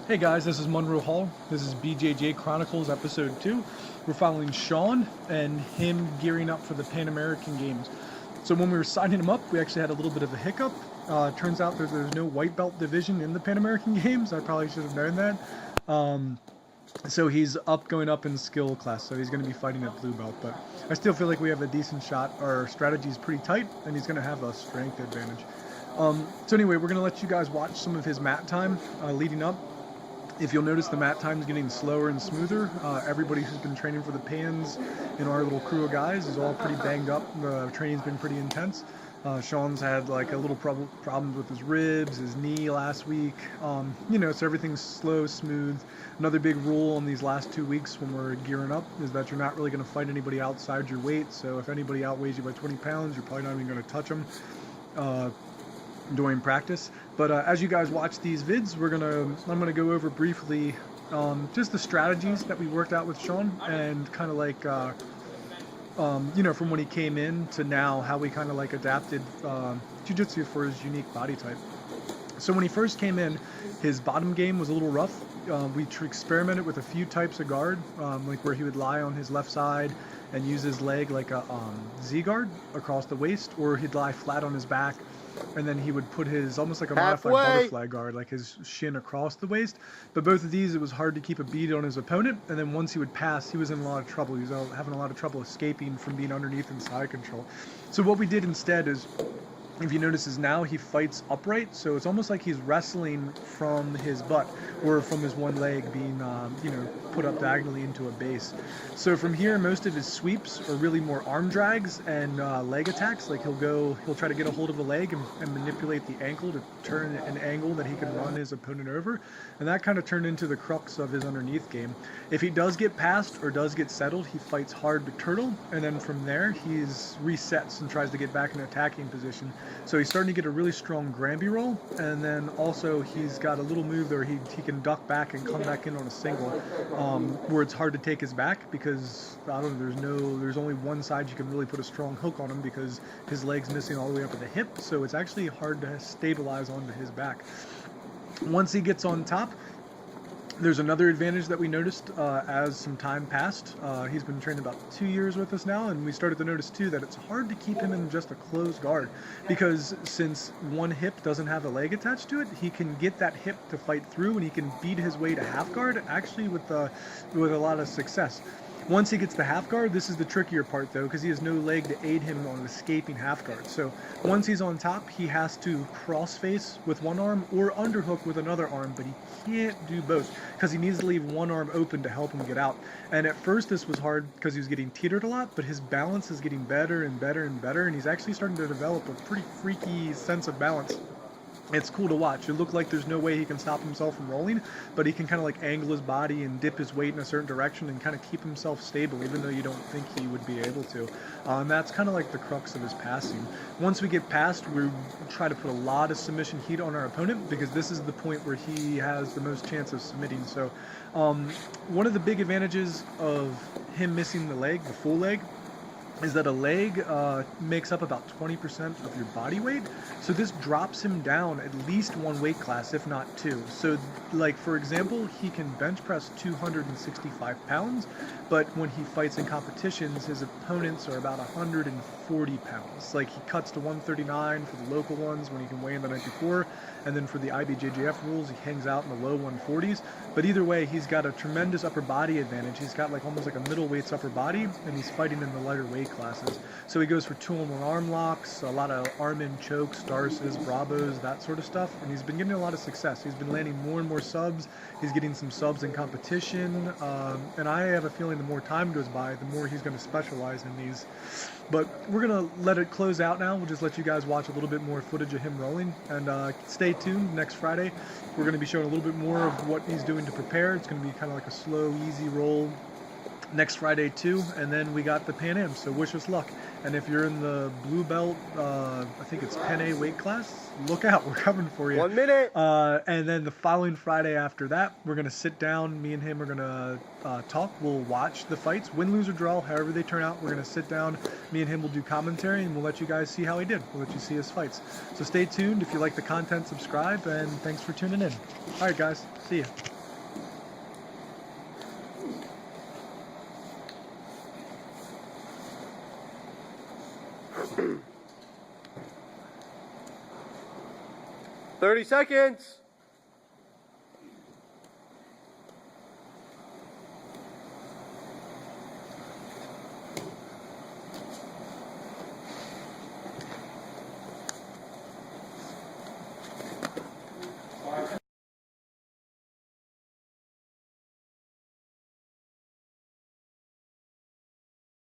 Hey guys, this is Monroe Hall. This is BJJ Chronicles episode 2. We're following Shawn and him gearing up for the Pan American Games. So when we were signing him up, we actually had a little bit of a hiccup. Turns out there's no white belt division in the Pan American Games. I probably should have known that. So he's going up in skill class, so he's going to be fighting at blue belt. But I still feel like we have a decent shot. Our strategy is pretty tight, and he's going to have a strength advantage. So anyway, we're going to let you guys watch some of his mat time leading up. If you'll notice, the mat time is getting slower and smoother. Everybody who's been training for the Pans in our little crew of guys is all pretty banged up. The training's been pretty intense. Shawn's had like a little problems with his ribs, his knee last week. So everything's slow, smooth. Another big rule in these last 2 weeks when we're gearing up is that you're not really going to fight anybody outside your weight. So if anybody outweighs you by 20 pounds, you're probably not even going to touch them during practice. But as you guys watch these vids, I'm gonna go over briefly just the strategies that we worked out with Shawn, and kind of like from when he came in to now, how we kind of like adapted jiu-jitsu for his unique body type. So when he first came in, his bottom game was a little rough. We experimented with a few types of guard, like where he would lie on his left side and use his leg like a Z guard across the waist, or he'd lie flat on his back, and then he would put his almost like a modified butterfly guard, like his shin across the waist. But both of these, it was hard to keep a bead on his opponent, and then once he would pass, he was in a lot of trouble. He was having a lot of trouble escaping from being underneath and side control. So what we did instead is, if you notice, is now he fights upright, so it's almost like he's wrestling from his butt, or from his one leg being put up diagonally into a base. So from here, most of his sweeps are really more arm drags and leg attacks. Like he'll try to get a hold of a leg and manipulate the ankle to turn an angle that he can run his opponent over, and that kind of turned into the crux of his underneath game. If he does get passed or does get settled, he fights hard to turtle, and then from there he's resets and tries to get back in an attacking position. So he's starting to get a really strong Granby roll, and then also he's got a little move there he can duck back and come back in on a single, where it's hard to take his back because there's only one side you can really put a strong hook on him because his leg's missing all the way up at the hip, so it's actually hard to stabilize onto his back. Once he gets on top, there's another advantage that we noticed as some time passed. He's been training about 2 years with us now, and we started to notice too that it's hard to keep him in just a closed guard, because since one hip doesn't have a leg attached to it, he can get that hip to fight through, and he can beat his way to half guard actually with a lot of success. Once he gets the half guard, this is the trickier part though, because he has no leg to aid him on escaping half guard. So once he's on top, he has to cross face with one arm or underhook with another arm, but he can't do both because he needs to leave one arm open to help him get out. And at first this was hard because he was getting teetered a lot, but his balance is getting better and better and better, and he's actually starting to develop a pretty freaky sense of balance. It's cool to watch. It looked like there's no way he can stop himself from rolling, but he can kind of like angle his body and dip his weight in a certain direction and kind of keep himself stable, even though you don't think he would be able to. And that's kind of like the crux of his passing. Once we get past, we try to put a lot of submission heat on our opponent, because this is the point where he has the most chance of submitting. So one of the big advantages of him missing the leg, the full leg, is that a leg makes up about 20% of your body weight. So this drops him down at least one weight class, if not two. So like, for example, he can bench press 265 pounds, but when he fights in competitions, his opponents are about 140 pounds. Like, he cuts to 139 for the local ones when he can weigh in the night before, and then for the IBJJF rules, he hangs out in the low 140s. But either way, he's got a tremendous upper body advantage. He's got like almost like a middleweight's upper body, and he's fighting in the lighter weight classes. So he goes for 2-on-1 arm locks, a lot of arm-in chokes, darces, bravos, that sort of stuff, and he's been getting a lot of success. He's been landing more and more subs. He's getting some subs in competition, and I have a feeling the more time goes by, the more he's going to specialize in these. But we're going to let it close out now. We'll just let you guys watch a little bit more footage of him rolling, and stay tuned. Next Friday, we're going to be showing a little bit more of what he's doing to prepare. It's going to be kind of like a slow, easy roll next Friday too, and then we got the Pan Am, so wish us luck. And if you're in the blue belt, I think it's Pen A weight class, look out, we're coming for you. 1 minute! And then the following Friday after that, we're going to sit down, me and him are going to talk, we'll watch the fights, win, lose, or draw, however they turn out. We're going to sit down, me and him will do commentary, and we'll let you guys see how he did. We'll let you see his fights. So stay tuned. If you like the content, subscribe, and thanks for tuning in. Alright guys, see ya. 30 seconds.